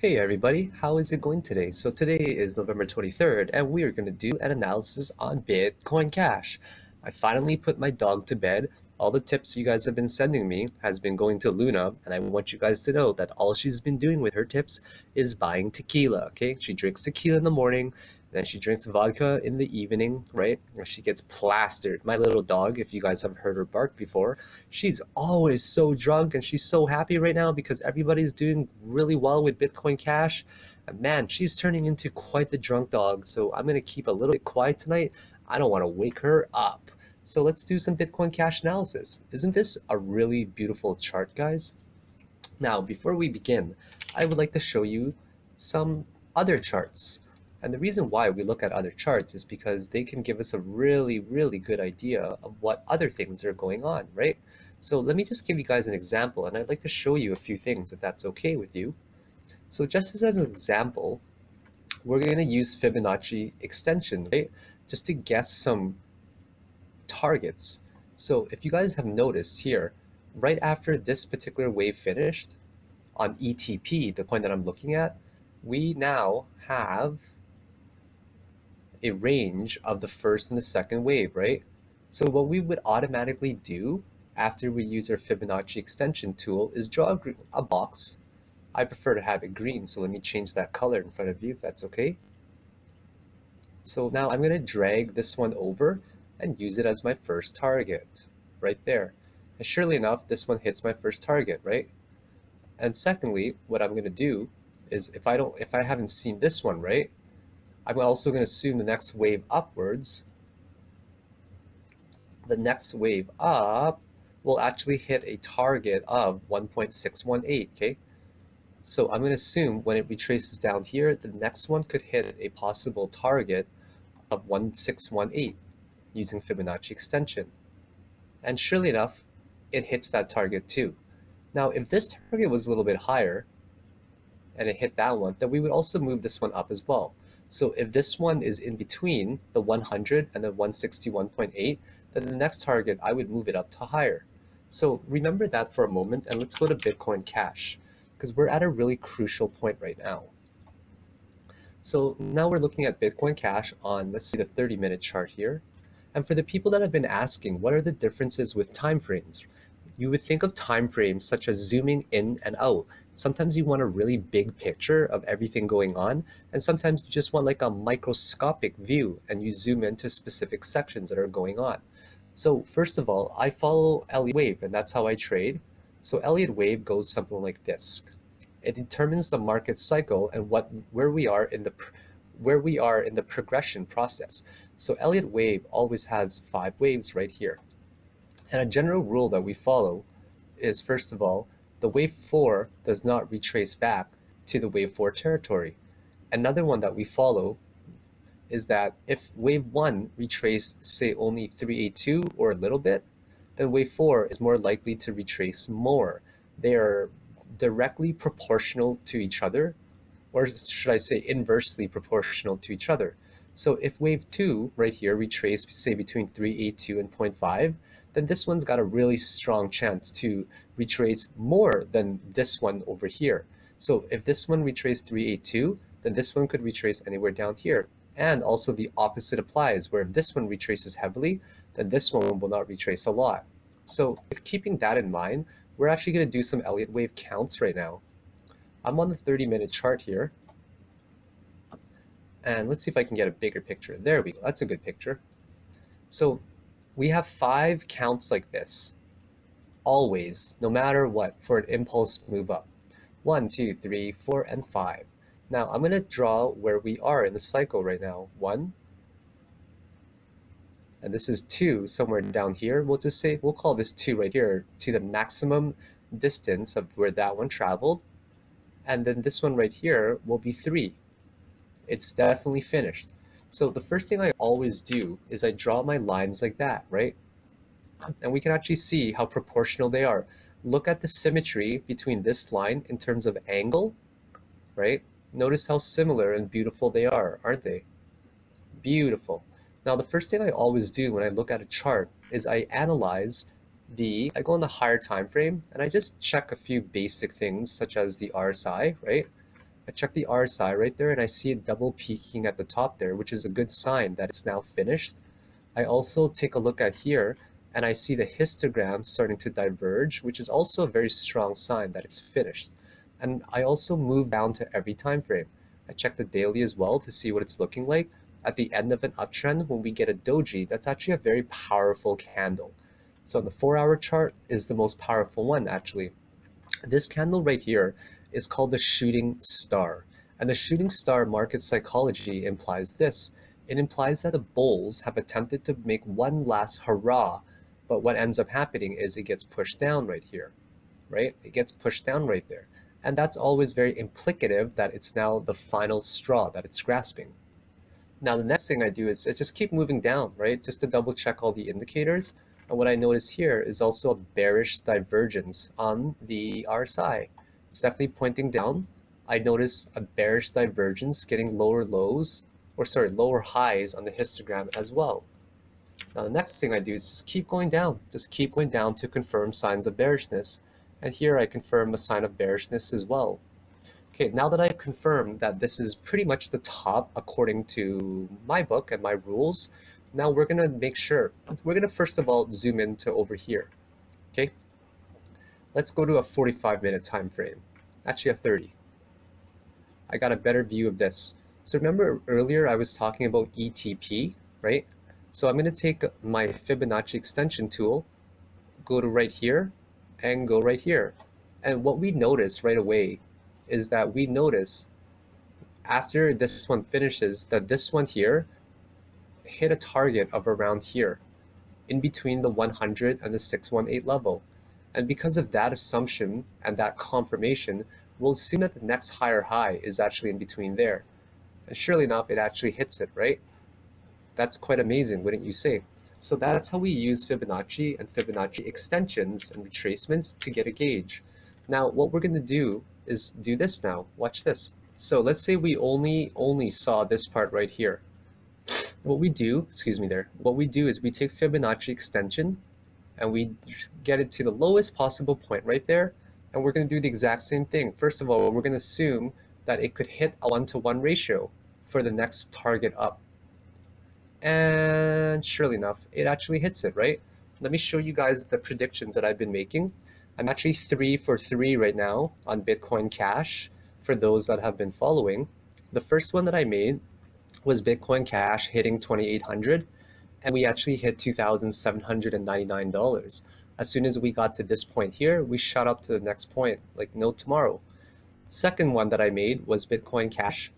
Hey everybody, how is it going today? So today is November 23rd and we are going to do an analysis on Bitcoin Cash. I finally put my dog to bed. All the tips you guys have been sending me has been going to Luna, and I want you guys to know that all she's been doing with her tips is buying tequila, okay? She drinks tequila in the morning, then she drinks vodka in the evening, right? And she gets plastered. My little dog, if you guys have heard her bark before, she's always so drunk and she's so happy right now because everybody's doing really well with Bitcoin Cash. And man, she's turning into quite the drunk dog. So I'm going to keep a little bit quiet tonight. I don't want to wake her up. So let's do some Bitcoin Cash analysis. Isn't this a really beautiful chart, guys? Now, before we begin, I would like to show you some other charts. And the reason why we look at other charts is because they can give us a really good idea of what other things are going on, right? So let me just give you guys an example, and I'd like to show you a few things if that's okay with you. So just as an example, we're going to use Fibonacci extension, right? Just to guess some targets. So if you guys have noticed here, right after this particular wave finished on ETP, the coin that I'm looking at, we now have a range of the first and the second wave, right? So what we would automatically do after we use our Fibonacci extension tool is draw a box. I prefer to have it green, so let me change that color in front of you if that's okay. So now I'm going to drag this one over and use it as my first target right there. And surely enough, this one hits my first target, right? And secondly, what I'm going to do is if I haven't seen this one, right, I'm also going to assume the next wave upwards, the next wave up will actually hit a target of 1.618, okay? So I'm going to assume when it retraces down here, the next one could hit a possible target of 1618 using Fibonacci extension. And surely enough, it hits that target too. Now, if this target was a little bit higher and it hit that one, then we would also move this one up as well. So if this one is in between the 100 and the 161.8, then the next target, I would move it up to higher. So remember that for a moment, and let's go to Bitcoin Cash, because we're at a really crucial point right now. So now we're looking at Bitcoin Cash on, let's see, the 30-minute chart here. And for the people that have been asking, what are the differences with time frames? You would think of time frames such as zooming in and out. Sometimes you want a really big picture of everything going on, and sometimes you just want like a microscopic view and you zoom into specific sections that are going on. So first of all, I follow Elliott wave, and that's how I trade. So Elliott wave goes something like this. It determines the market cycle and where we are in the progression process. So Elliott wave always has 5 waves right here. And a general rule that we follow is, first of all, the wave 4 does not retrace back to the wave 4 territory. Another one that we follow is that if wave 1 retraced, say, only 382 or a little bit, then wave 4 is more likely to retrace more. They are directly proportional to each other, or should I say inversely proportional to each other. So if wave 2 right here retraced, say, between 382 and 0.5, then this one's got a really strong chance to retrace more than this one over here. So if this one retraced 382, then this one could retrace anywhere down here. And also the opposite applies, where if this one retraces heavily, then this one will not retrace a lot. So with keeping that in mind, we're actually going to do some Elliott wave counts right now. I'm on the 30-minute chart here. And let's see if I can get a bigger picture. There we go. That's a good picture. So we have 5 counts like this, always, no matter what, for an impulse move up. 1, 2, 3, 4, and 5. Now I'm going to draw where we are in the cycle right now. 1, and this is 2 somewhere down here. We'll call this 2 right here to the maximum distance of where that one traveled. And then this one right here will be 3. It's definitely finished. So the first thing I always do is I draw my lines like that, right? And we can actually see how proportional they are. Look at the symmetry between this line in terms of angle, right? Notice how similar and beautiful they are, aren't they? Beautiful. Now the first thing I always do when I look at a chart is I analyze I go on the higher time frame and I just check a few basic things such as the RSI, right? I check the RSI right there and I see it double peaking at the top there, which is a good sign that it's now finished. I also take a look at here and I see the histogram starting to diverge, which is also a very strong sign that it's finished. And I also move down to every time frame. I check the daily as well to see what it's looking like. At the end of an uptrend, when we get a doji, that's actually a very powerful candle. So the 4-hour chart is the most powerful one actually. This candle right here is called the shooting star. And the shooting star market psychology implies this. It implies that the bulls have attempted to make one last hurrah, but what ends up happening is it gets pushed down right here, right? It gets pushed down right there. And that's always very implicative that it's now the final straw that it's grasping. Now the next thing I do is I just keep moving down, right? Just to double check all the indicators. And what I notice here is also a bearish divergence on the RSI. It's definitely pointing down. I notice a bearish divergence getting lower lows, or sorry, lower highs on the histogram as well. Now the next thing I do is just keep going down to confirm signs of bearishness. And here I confirm a sign of bearishness as well. Okay, now that I've confirmed that this is pretty much the top according to my book and my rules, now we're gonna make sure, we're gonna first of all zoom into over here. Okay, let's go to a 45-minute time frame, actually a 30. I got a better view of this. So remember earlier I was talking about ETP, right? So I'm gonna take my Fibonacci extension tool, go to right here, and go right here. And what we notice right away is that we notice after this one finishes that this one here hit a target of around here in between the 100 and the 618 level. And because of that assumption and that confirmation, we'll assume that the next higher high is actually in between there. And surely enough, it actually hits it, right? That's quite amazing, wouldn't you say? So that's how we use Fibonacci and Fibonacci extensions and retracements to get a gauge. Now what we're going to do is do this now. Watch this. So let's say we only saw this part right here. What we do, what we do is we take Fibonacci extension and we get it to the lowest possible point right there, and we're going to do the exact same thing. First of all, we're going to assume that it could hit a 1-to-1 ratio for the next target up. And surely enough, it actually hits it, right? Let me show you guys the predictions that I've been making. I'm actually 3 for 3 right now on Bitcoin Cash for those that have been following. The first one that I made was Bitcoin Cash hitting 2,800, and we actually hit $2,799. As soon as we got to this point here, we shot up to the next point like no tomorrow. Second one that I made was Bitcoin Cash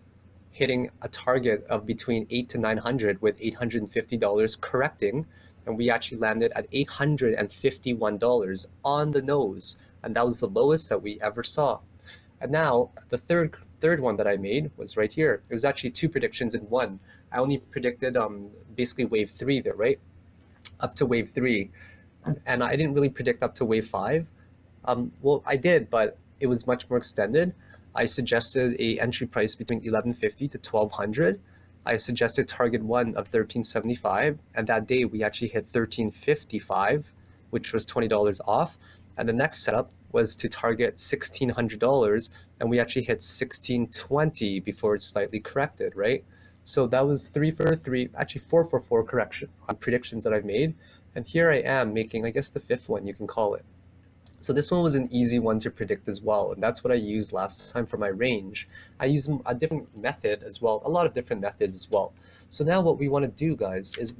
hitting a target of between 800 to 900 with $850 correcting, and we actually landed at $851 on the nose, and that was the lowest that we ever saw. And now the third one that I made was right here. It was actually 2 predictions in one. I only predicted basically wave 3 there, right? Up to wave 3, and I didn't really predict up to wave 5. Well, I did, but it was much more extended. I suggested a entry price between 1150 to 1200. I suggested target 1 of 1375, and that day we actually hit 1355, which was $20 off. And the next setup was to target $1,600, and we actually hit 1620 before it slightly corrected, right? So that was 3 for 3, actually 4 for 4 correction on predictions that I've made. And here I am making, I guess, the 5th one, you can call it. So this one was an easy one to predict as well, and that's what I used last time for my range. I used a different method as well, a lot of different methods as well. So now what we want to do, guys, is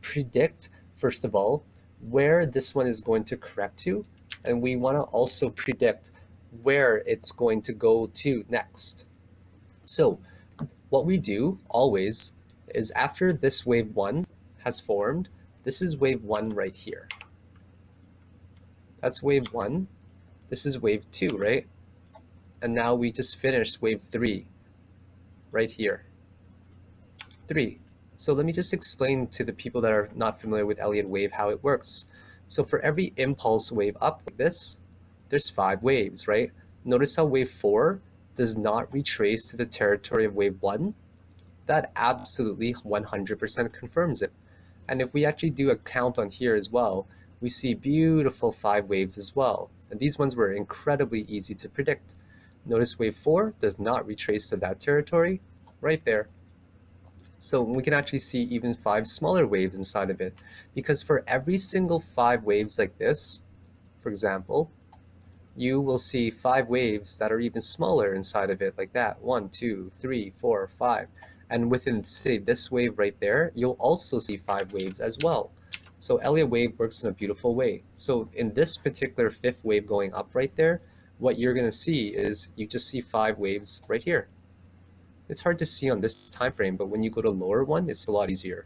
predict, first of all, where this one is going to correct to, and we want to also predict where it's going to go to next. So what we do always is after this wave 1 has formed, this is wave 1 right here. That's wave 1. This is wave 2, right? And now we just finished wave 3 right here. 3. So let me just explain to the people that are not familiar with Elliott wave how it works. So for every impulse wave up like this, there's 5 waves, right? Notice how wave 4 does not retrace to the territory of wave 1. That absolutely 100% confirms it. And if we actually do a count on here as well, we see beautiful 5 waves as well. And these ones were incredibly easy to predict. Notice wave 4 does not retrace to that territory right there. So we can actually see even 5 smaller waves inside of it, because for every single 5 waves like this, for example, you will see 5 waves that are even smaller inside of it, like that. 1, 2, 3, 4, 5. And within, say, this wave right there, you'll also see 5 waves as well. So Elliott wave works in a beautiful way. So in this particular 5th wave going up right there, what you're going to see is you just see 5 waves right here. It's hard to see on this time frame, but when you go to lower one, it's a lot easier.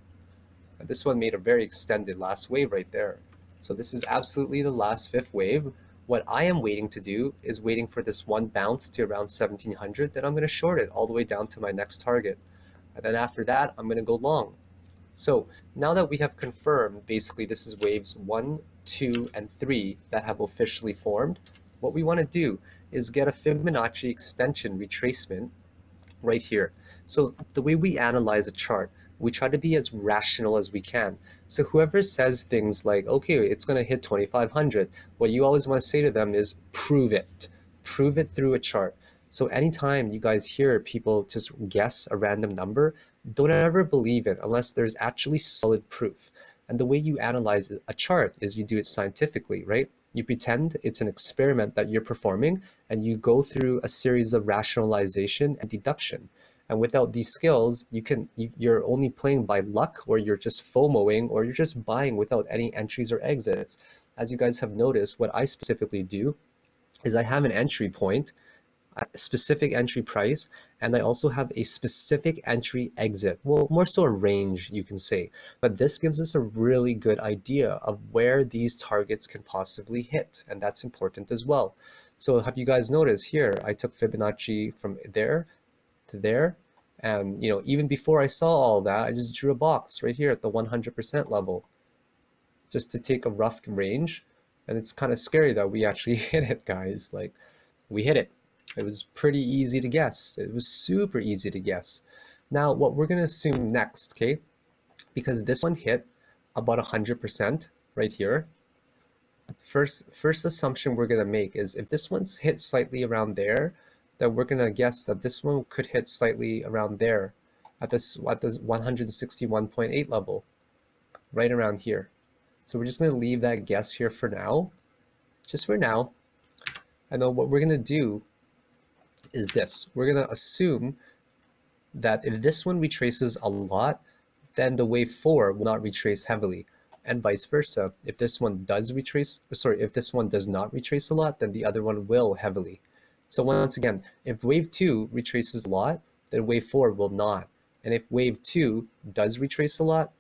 And this one made a very extended last wave right there. So this is absolutely the last 5th wave. What I am waiting to do is waiting for this one bounce to around 1700, then I'm going to short it all the way down to my next target. And then after that, I'm going to go long. So now that we have confirmed, basically this is waves 1, 2, and 3 that have officially formed, what we want to do is get a Fibonacci extension retracement right here. So the way we analyze a chart, we try to be as rational as we can. So whoever says things like, okay, it's going to hit 2500, what you always want to say to them is prove it. Prove it through a chart. So anytime you guys hear people just guess a random number, don't ever believe it unless there's actually solid proof. And the way you analyze a chart is you do it scientifically, right? You pretend it's an experiment that you're performing, and you go through a series of rationalization and deduction. And without these skills, you're only playing by luck, or you're just FOMOing, or you're just buying without any entries or exits. As you guys have noticed, what I specifically do is I have an entry point, a specific entry price, and I also have a specific entry exit. Well, more so a range, you can say. But this gives us a really good idea of where these targets can possibly hit, and that's important as well. So have you guys noticed here, I took Fibonacci from there to there, and even before I saw all that, I just drew a box right here at the 100% level just to take a rough range. And it's kind of scary that we actually hit it, guys. Like, we hit it. It was pretty easy to guess. It was super easy to guess. Now, what we're going to assume next, okay, because this one hit about 100% right here, first assumption we're going to make is if this one's hit slightly around there, then we're going to guess that this one could hit slightly around there at this 161.8 level, right around here. So we're just going to leave that guess here for now, just for now. And then what we're going to do is this. We're going to assume that if this one retraces a lot, then the wave 4 will not retrace heavily, and vice versa. If this one does retrace, if this one does not retrace a lot, then the other one will heavily. So once again, if wave 2 retraces a lot, then wave 4 will not. And if wave 2 does retrace a lot,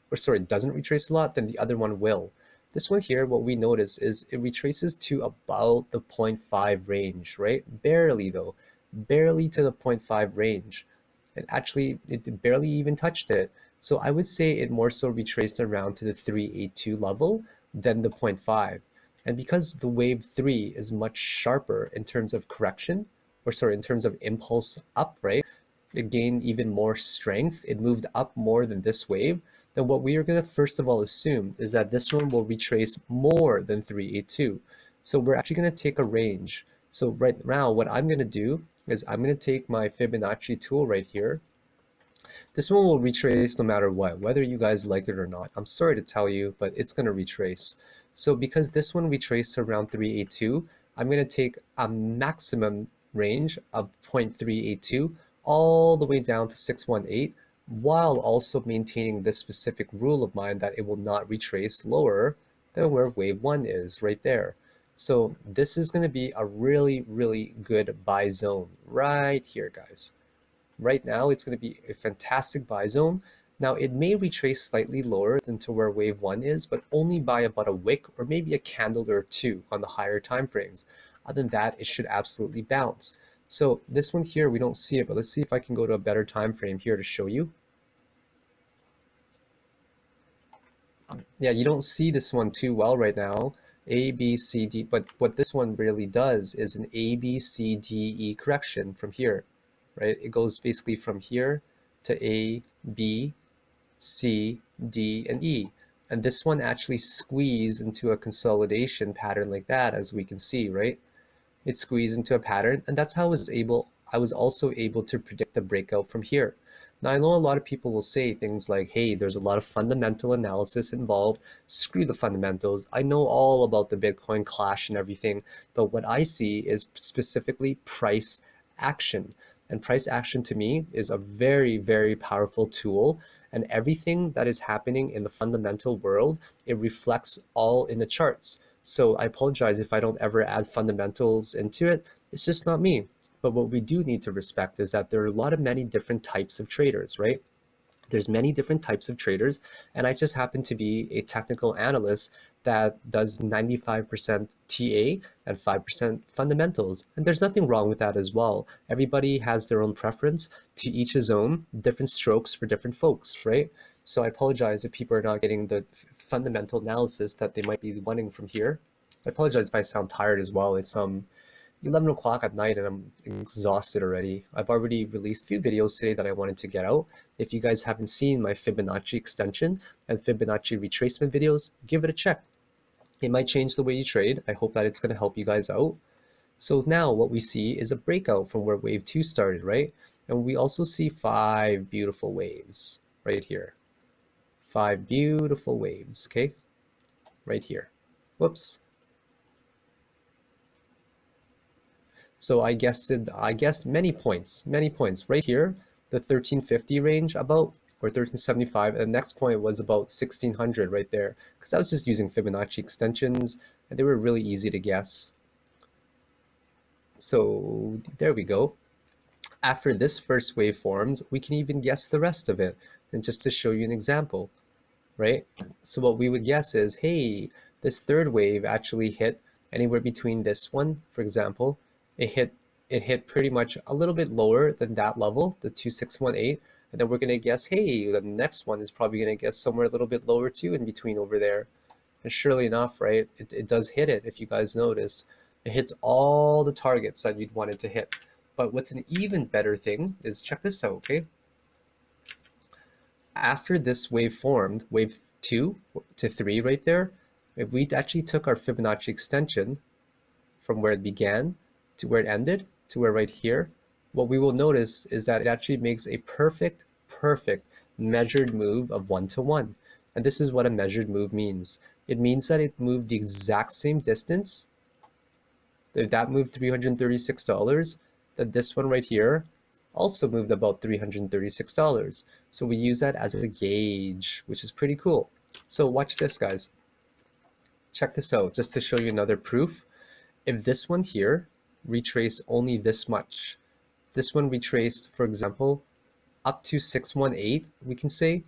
doesn't retrace a lot, then the other one will. This one here, what we notice is it retraces to about the 0.5 range, right? Barely though. Barely to the 0.5 range. And actually, it barely even touched it. So I would say it more so retraced around to the 382 level than the 0.5. And because the wave 3 is much sharper in terms of correction, in terms of impulse up, right? It gained even more strength. It moved up more than this wave. Then what we are going to first of all assume is that this one will retrace more than 382. So we're actually going to take a range. So right now, what I'm going to do is I'm going to take my Fibonacci tool right here. This one will retrace no matter what, whether you guys like it or not. I'm sorry to tell you, but it's going to retrace. So because this one retraced to around 382, I'm going to take a maximum range of 0.382 all the way down to 618, while also maintaining this specific rule of mine that it will not retrace lower than where wave 1 is right there. So this is going to be a really, really good buy zone right here, guys. Right now, it's going to be a fantastic buy zone. Now, it may retrace slightly lower than to where wave 1 is, but only by about a wick or maybe a candle or two on the higher time frames. Other than that, it should absolutely bounce. So this one here, we don't see it, but let's see if I can go to a better time frame here to show you. Yeah, you don't see this one too well right now. A, B, C, D, but what this one really does is an A, B, C, D, E correction from here, right? It goes basically from here to A, B, C, D, and E. And this one actually squeezed into a consolidation pattern like that, as we can see, right? It squeezed into a pattern, and that's how I was also able to predict the breakout from here. Now, I know a lot of people will say things like, hey, there's a lot of fundamental analysis involved. Screw the fundamentals. I know all about the Bitcoin clash and everything, but what I see is specifically price action. And price action to me is a very, very powerful tool. And everything that is happening in the fundamental world, it reflects all in the charts. So I apologize if I don't ever add fundamentals into it. It's just not me. But what we do need to respect is that there are a lot of many different types of traders, right? There's many different types of traders, and I just happen to be a technical analyst that does 95% TA and 5% fundamentals. And there's nothing wrong with that as well. Everybody has their own preference, to each his own, different strokes for different folks, right? So I apologize if people are not getting the fundamental analysis that they might be wanting from here. I apologize if I sound tired as well. It's 11 o'clock at night and I'm exhausted already. I've already released a few videos today that I wanted to get out. If you guys haven't seen my Fibonacci extension and Fibonacci retracement videos, give it a check. It might change the way you trade. I hope that it's going to help you guys out. So now what we see is a breakout from where wave 2 started, right? And we also see 5 beautiful waves right here. 5 beautiful waves, okay? Right here. Whoops. So I guessed many points right here, the 1350 range about, or 1375, and the next point was about 1600 right there, because I was just using Fibonacci extensions and they were really easy to guess. So there we go. After this first wave forms, we can even guess the rest of it. And just to show you an example, right? So what we would guess is, hey, this third wave actually hit anywhere between this one, for example. It hit pretty much a little bit lower than that level, the 2618, and then we're going to guess, hey, the next one is probably going to guess somewhere a little bit lower too, in between over there. And surely enough, right, it does hit it. If you guys notice, it hits all the targets that you'd want it to hit. But what's an even better thing is, check this out, okay? After this wave formed, wave 2 to 3 right there, if we actually took our Fibonacci extension from where it began to where it ended, to where right here, what we will notice is that it actually makes a perfect measured move of 1-to-1. And this is what a measured move means. It means that it moved the exact same distance. If that moved $336, then this one right here also moved about $336. So we use that as a gauge, which is pretty cool. So watch this, guys. Check this out, just to show you another proof. If this one here retraced only this much, this one retraced, for example, up to 618, we can say,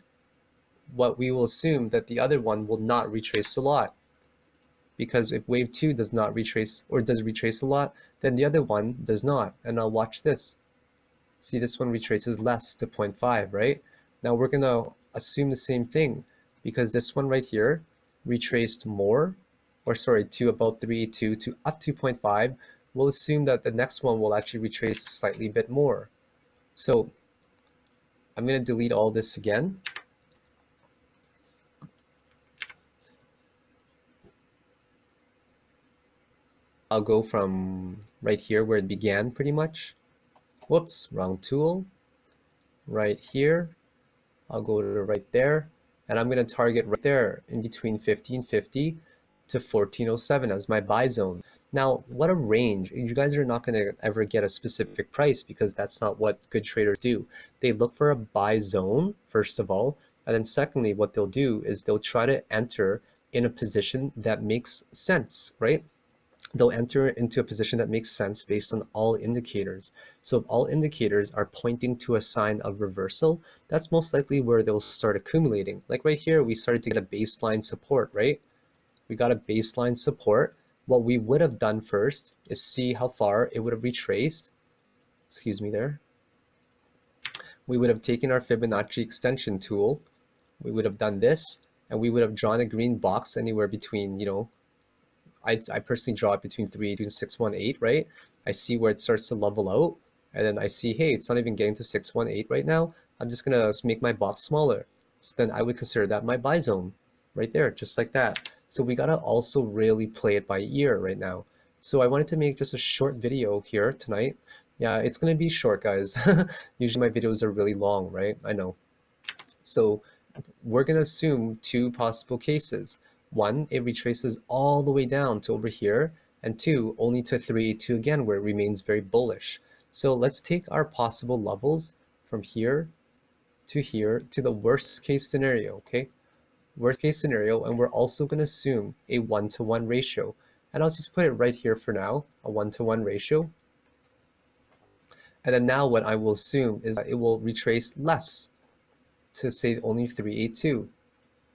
what we will assume that the other one will not retrace a lot. Because if wave 2 does not retrace, or does retrace a lot, then the other one does not. And now watch this. See, this one retraces less to 0.5, right? Now we're going to assume the same thing, because this one right here retraced more, or sorry, to about 382 to up to 0.5. We'll assume that the next one will actually retrace slightly bit more. So I'm going to delete all this again. I'll go from right here where it began pretty much. Whoops, wrong tool. Right here. I'll go to right there. And I'm going to target right there in between 1550 to 1407 as my buy zone. Now, what a range. You guys are not going to ever get a specific price, because that's not what good traders do. They look for a buy zone, first of all, and then secondly, what they'll do is they'll try to enter in a position that makes sense, right? They'll enter into a position that makes sense based on all indicators. So if all indicators are pointing to a sign of reversal, that's most likely where they'll start accumulating. Like right here, we started to get a baseline support, right? We got a baseline support. What we would have done first is see how far it would have retraced. Excuse me there. We would have taken our Fibonacci extension tool. We would have done this, and we would have drawn a green box anywhere between, you know, I personally draw it between 382 and 618, right? I see where it starts to level out, and then I see, hey, it's not even getting to 618 right now. I'm just gonna make my box smaller. So then I would consider that my buy zone right there, just like that. So we gotta also really play it by ear right now. So I wanted to make just a short video here tonight. Yeah, it's going to be short, guys. Usually my videos are really long, right? I know. So we're going to assume two possible cases. One, it retraces all the way down to over here, and two, only to 382 again, where it remains very bullish. So let's take our possible levels from here to the worst case scenario, okay? Worst case scenario, and we're also going to assume a 1-to-1 ratio. And I'll just put it right here for now, a 1-to-1 ratio. And then now what I will assume is that it will retrace less to say only 382.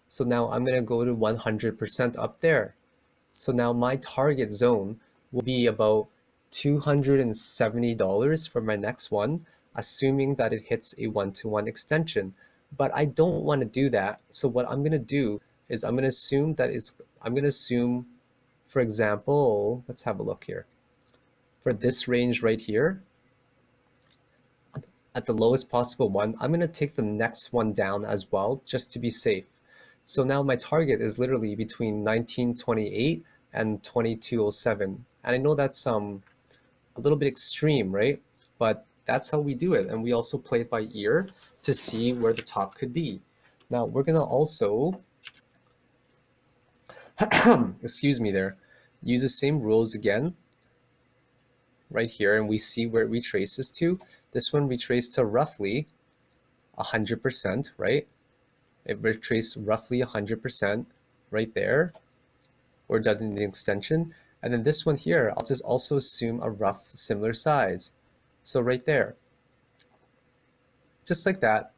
So now I'm going to go to 100% up there. So now my target zone will be about $270 for my next one, assuming that it hits a 1-to-1 extension. But I don't want to do that. So what I'm going to do is I'm going to assume that for example, let's have a look here. For this range right here, at the lowest possible one, I'm going to take the next one down as well, just to be safe. So now my target is literally between 1928 and 2207. And I know that's a little bit extreme, right? But that's how we do it. And we also play it by ear to see where the top could be. Now we're going to also, excuse me there, use the same rules again right here, and we see where it retraces to. This one retraced to roughly 100%, right? It retraced roughly 100% right there, or done in the extension. And then this one here, I'll just also assume a rough similar size. So right there, just like that.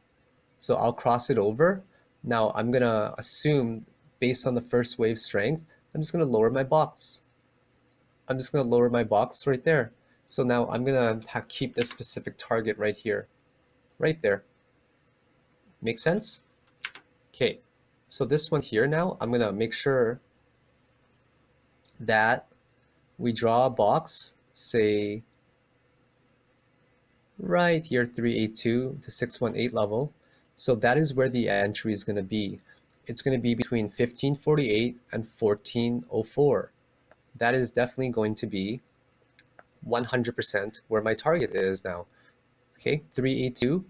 So I'll cross it over. Now I'm gonna assume, based on the first wave strength, I'm just gonna lower my box. I'm just gonna lower my box right there. So now I'm gonna keep this specific target right here, right there. Make sense? Okay, so this one here now, I'm gonna make sure that we draw a box, say right here, 382 to 618 level. So that is where the entry is gonna be. It's gonna be between 1548 and 1404. That is definitely going to be 100% where my target is now. Okay, 382.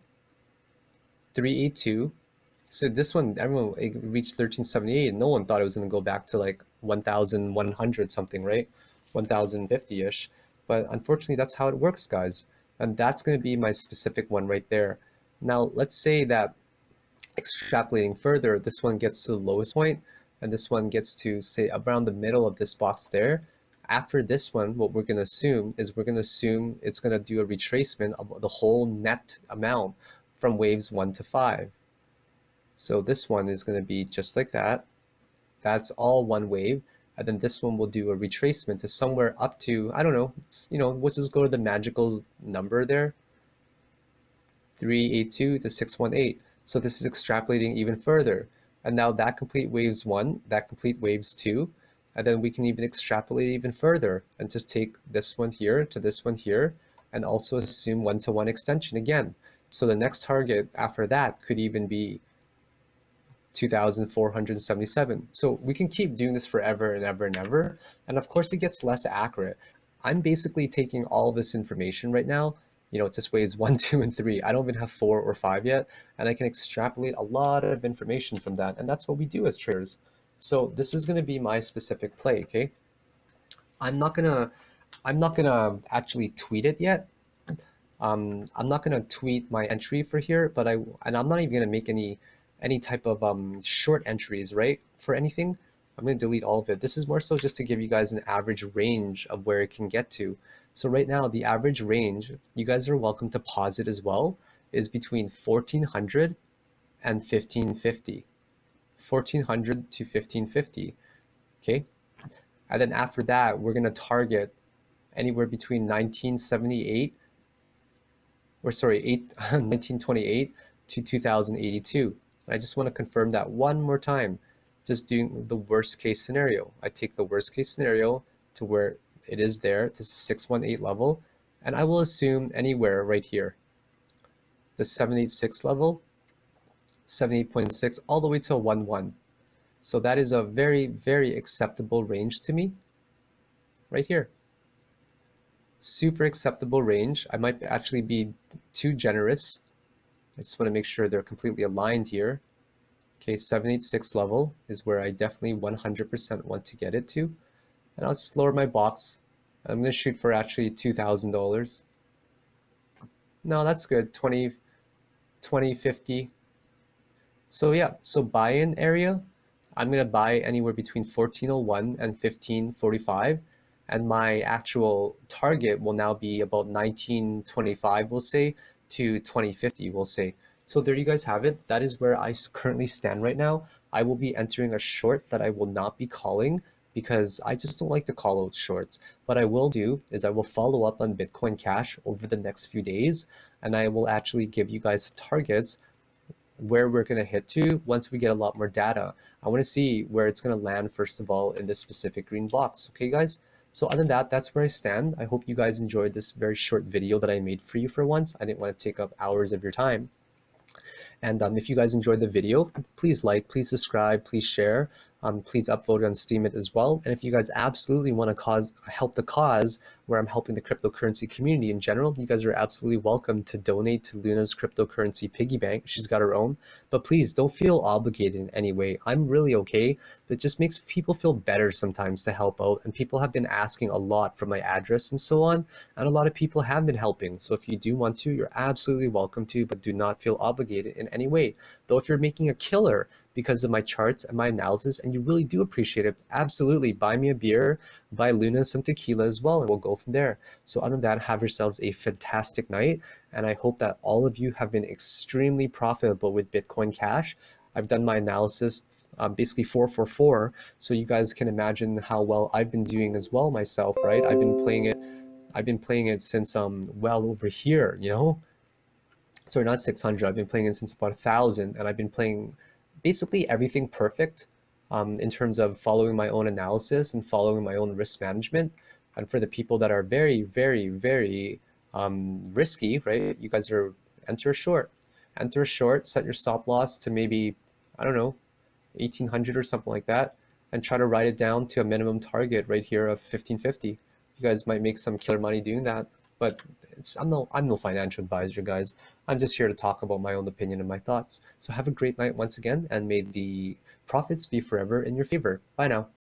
So this one, everyone, it reached 1378, and no one thought it was going to go back to like 1,100 something, right? 1,050-ish. But unfortunately, that's how it works, guys. And that's going to be my specific one right there. Now, let's say that extrapolating further, this one gets to the lowest point, and this one gets to, say, around the middle of this box there. After this one, what we're going to assume is it's going to do a retracement of the whole net amount from waves 1 to 5. So this one is going to be just like that. That's all one wave. And then this one will do a retracement to somewhere up to, I don't know, we'll just go to the magical number there, 382 to 618. So this is extrapolating even further. And now that complete waves 1, that complete waves 2, and then we can even extrapolate even further and just take this one here to this one here, and also assume 1-to-1 extension again. So the next target after that could even be 2,477. So we can keep doing this forever and ever and ever. And of course it gets less accurate. I'm basically taking all this information right now, just waves 1, 2, and 3. I don't even have 4 or 5 yet, and I can extrapolate a lot of information from that, and that's what we do as traders. So this is going to be my specific play, okay? I'm not gonna actually tweet it yet. I'm not gonna tweet my entry for here, but I'm not even gonna make any type of short entries, right? For anything, I'm gonna delete all of it. This is more so just to give you guys an average range of where it can get to. So right now, the average range, you guys are welcome to pause it as well, is between 1,400 and 1,550. 1,400 to 1,550, okay? And then after that, we're gonna target anywhere between 1928 to 2082. And I just want to confirm that one more time, just doing the worst case scenario. I take the worst case scenario to where it is there, to 618 level, and I will assume anywhere right here, the 786 level, 78.6, all the way to 11. So that is a very, very acceptable range to me, right here. super acceptable range. I might actually be too generous. I just want to make sure they're completely aligned here. Okay, 786 level is where I definitely 100% want to get it to. And I'll just lower my box. I'm going to shoot for actually $2,000. No, that's good. 2050. So yeah, so buy-in area, I'm going to buy anywhere between 1401 and 1545. And my actual target will now be about 1925, we'll say, to 2050, we'll say. So there you guys have it. That is where I currently stand right now. I will be entering a short that I will not be calling because I just don't like to call out shorts. What I will do is I will follow up on Bitcoin Cash over the next few days, and I will actually give you guys some targets where we're going to hit to once we get a lot more data. I want to see where it's going to land first of all in this specific green box. Okay guys, so other than that, that's where I stand. I hope you guys enjoyed this very short video that I made for you for once. I didn't want to take up hours of your time. And if you guys enjoyed the video, please like, please subscribe, please share, please upvote on Steemit as well. And if you guys absolutely want to help the cause where I'm helping the cryptocurrency community in general, you guys are absolutely welcome to donate to Luna's cryptocurrency piggy bank. She's got her own, but please don't feel obligated in any way. I'm really okay. That just makes people feel better sometimes to help out. And people have been asking a lot for my address and so on, and a lot of people have been helping. So if you do want to, you're absolutely welcome to, but do not feel obligated in any way. Though if you're making a killer because of my charts and my analysis and you really do appreciate it, absolutely buy me a beer, buy Luna some tequila as well, and we'll go from there. So other than that, have yourselves a fantastic night, and I hope that all of you have been extremely profitable with Bitcoin Cash. I've done my analysis basically 444, so you guys can imagine how well I've been doing as well myself, right? I've been playing it since well over here, you know. Sorry, not 600. I've been playing it since about 1,000, and I've been playing basically everything perfect in terms of following my own analysis and following my own risk management. And for the people that are very, very, very risky, right? You guys are enter a short, set your stop loss to maybe, I don't know, 1,800 or something like that, and try to write it down to a minimum target right here of 1,550. You guys might make some killer money doing that. But I'm no financial advisor, guys. I'm just here to talk about my own opinion and my thoughts. So have a great night once again, and may the profits be forever in your favor. Bye now.